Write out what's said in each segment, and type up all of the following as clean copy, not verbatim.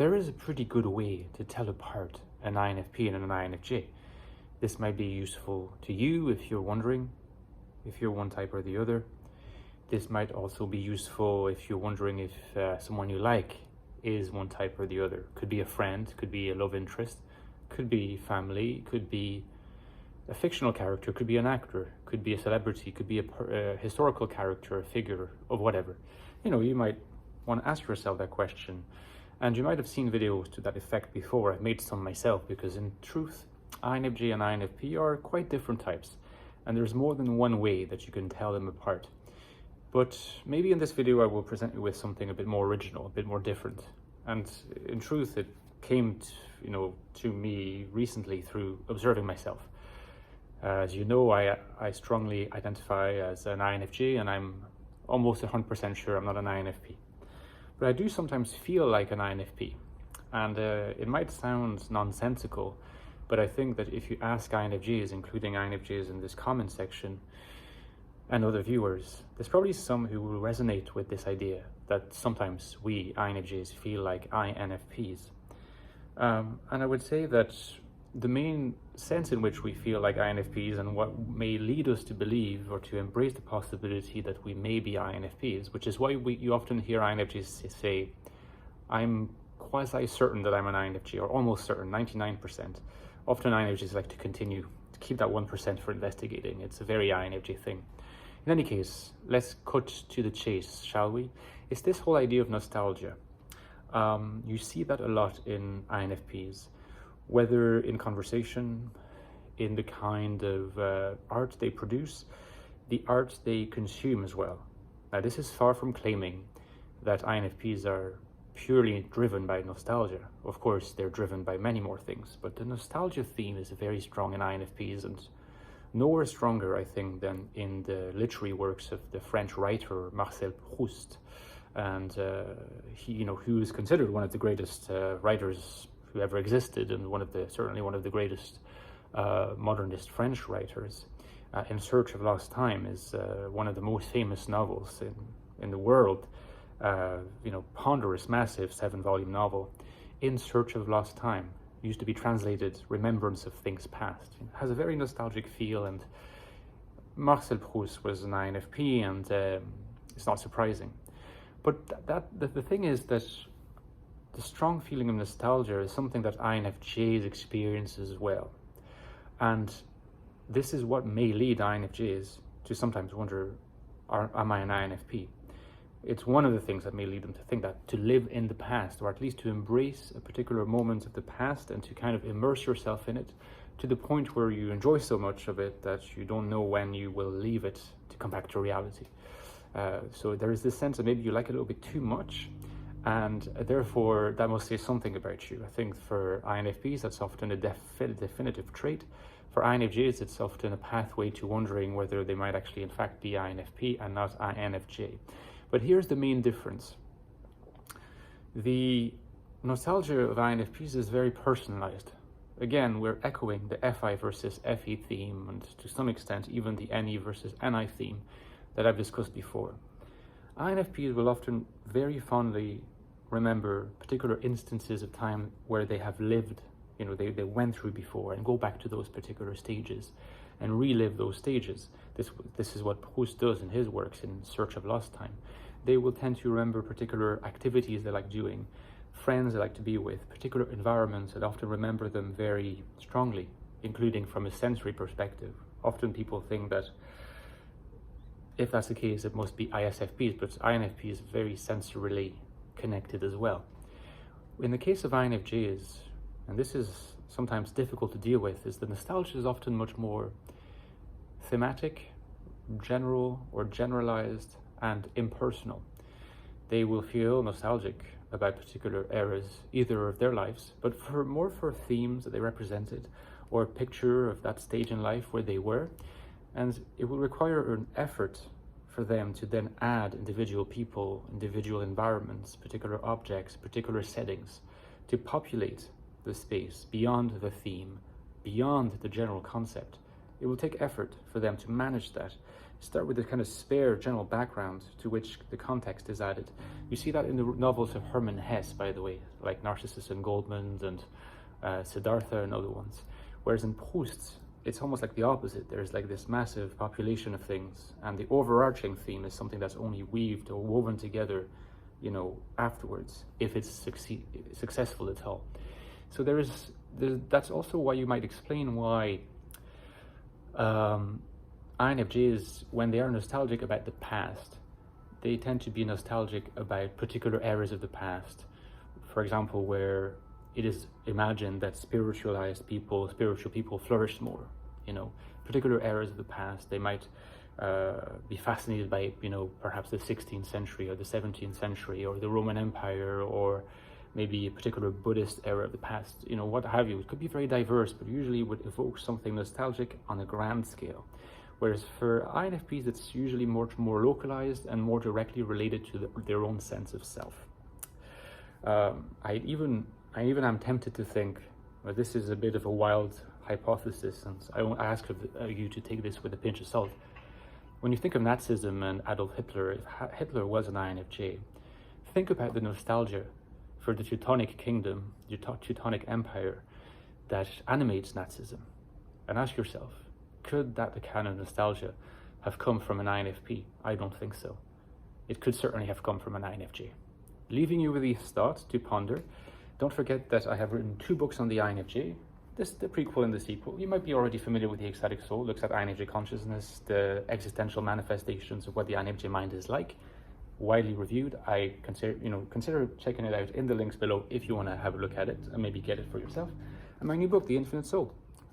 there is a pretty good way to tell apart an INFP and an INFJ. This might be useful to you if you're wondering if you're one type or the other. This might also be useful if you're wondering if someone you like is one type or the other. Could be a friend, could be a love interest, could be family, could be a fictional character, could be an actor, could be a celebrity, could be a historical character, a figure of whatever. You know, you might want to ask yourself that question. And you might have seen videos to that effect before. I've made some myself because in truth, INFJ and INFP are quite different types. And there's more than one way that you can tell them apart. But maybe in this video I will present you with something a bit more original, a bit more different. And in truth, it came to me recently through observing myself. As you know, I strongly identify as an INFJ, and I'm almost 100% sure I'm not an INFP. But I do sometimes feel like an INFP. And it might sound nonsensical, but I think that if you ask INFJs, including INFJs in this comment section, and other viewers, there's probably some who will resonate with this idea that sometimes we INFJs feel like INFPs. And I would say that the main sense in which we feel like INFPs and what may lead us to believe or to embrace the possibility that we may be INFPs, which is why you often hear INFJs say, I'm quasi certain that I'm an INFJ, or almost certain, 99%. Often INFJs like to continue to keep that 1% for investigating. It's a very INFJ thing. In any case, let's cut to the chase, shall we? It's this whole idea of nostalgia. You see that a lot in INFPs, whether in conversation, in the kind of art they produce, the art they consume as well. Now, this is far from claiming that INFPs are purely driven by nostalgia. Of course, they're driven by many more things, but the nostalgia theme is very strong in INFPs, and nowhere stronger, I think, than in the literary works of the French writer Marcel Proust, and he, who is considered one of the greatest writers who ever existed, and certainly one of the greatest modernist French writers. In Search of Lost Time is one of the most famous novels in the world. Ponderous, massive 7-volume novel. In Search of Lost Time used to be translated Remembrance of Things Past. It has a very nostalgic feel, and Marcel Proust was an INFP, and it's not surprising. But the thing is that the strong feeling of nostalgia is something that INFJs experience as well. And this is what may lead INFJs to sometimes wonder, am I an INFP? It's one of the things that may lead them to think that, to live in the past, or at least to embrace a particular moment of the past and to kind of immerse yourself in it to the point where you enjoy so much of it that you don't know when you will leave it to come back to reality. So there is this sense that maybe you like it a little bit too much, and therefore that must say something about you. I think for INFPs, that's often a definitive trait. For INFJs, it's often a pathway to wondering whether they might actually in fact be INFP and not INFJ. But here's the main difference. The nostalgia of INFPs is very personalized. Again, we're echoing the FI versus FE theme, and to some extent even the NE versus NI theme that I've discussed before. INFPs will often very fondly remember particular instances of time where they have lived, they went through before, and go back to those particular stages and relive those stages. This is what Proust does in his works in Search of Lost Time. They will tend to remember particular activities they like doing, friends they like to be with, particular environments, and often remember them very strongly, including from a sensory perspective. Often people think that if that's the case, it must be ISFPs, but INFP is very sensorily connected as well. In the case of INFJs, and this is sometimes difficult to deal with, is the nostalgia is often much more thematic, general or generalized, and impersonal. They will feel nostalgic about particular eras, either of their lives, but more for themes that they represented, or a picture of that stage in life where they were. And it will require an effort for them to then add individual people, individual environments, particular objects, particular settings, to populate the space beyond the theme, beyond the general concept. It will take effort for them to manage that, start with a kind of spare general background to which the context is added. You see that in the novels of Hermann Hesse, by the way, like Narcissus and Goldmund and Siddhartha and other ones. Whereas in Proust, it's almost like the opposite. There's like this massive population of things, and the overarching theme is something that's only weaved or woven together, you know, afterwards, if it's successful at all. So that's also why you might explain why INFJs, when they are nostalgic about the past, they tend to be nostalgic about particular eras of the past. For example, where it is imagined that spiritual people flourished more, you know, particular eras of the past. They might be fascinated by, you know, perhaps the 16th century or the 17th century or the Roman Empire, or maybe a particular Buddhist era of the past, you know, what have you. It could be very diverse, but usually would evoke something nostalgic on a grand scale. Whereas for INFPs, it's usually much more localized and more directly related to their own sense of self. I even am tempted to think, well, this is a bit of a wild hypothesis, and I won't ask you to take this with a pinch of salt. When you think of Nazism and Adolf Hitler, if Hitler was an INFJ, think about the nostalgia for the Teutonic Kingdom, the Teutonic Empire that animates Nazism, and ask yourself, could that kind of nostalgia have come from an INFP? I don't think so. It could certainly have come from an INFJ. Leaving you with these thoughts to ponder. Don't forget that I have written 2 books on the INFJ, the prequel and the sequel. You might be already familiar with the Ecstatic Soul, looks at INFJ consciousness, the existential manifestations of what the INFJ mind is like. Widely reviewed. I consider checking it out in the links below if you want to have a look at it and maybe get it for yourself. And my new book, The Infinite Soul,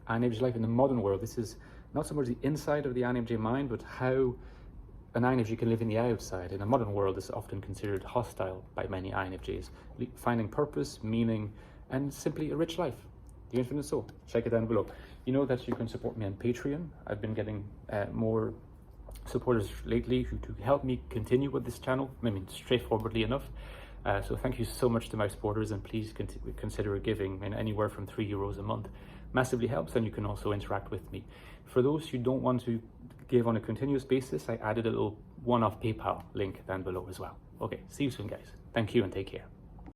INFJ Life in the Modern World. This is not so much the inside of the INFJ mind, but how an INFJ can live in the outside. In a modern world, is often considered hostile by many INFJs. Finding purpose, meaning, and simply a rich life. The Infinite Soul. Check it down below. You know that you can support me on Patreon. I've been getting more supporters lately to help me continue with this channel. I mean, straightforwardly enough. So thank you so much to my supporters, and please consider giving anywhere from €3 a month. Massively helps, and you can also interact with me. For those who don't want to give on a continuous basis, I added a little one-off PayPal link down below as well. Okay, see you soon, guys. Thank you and take care.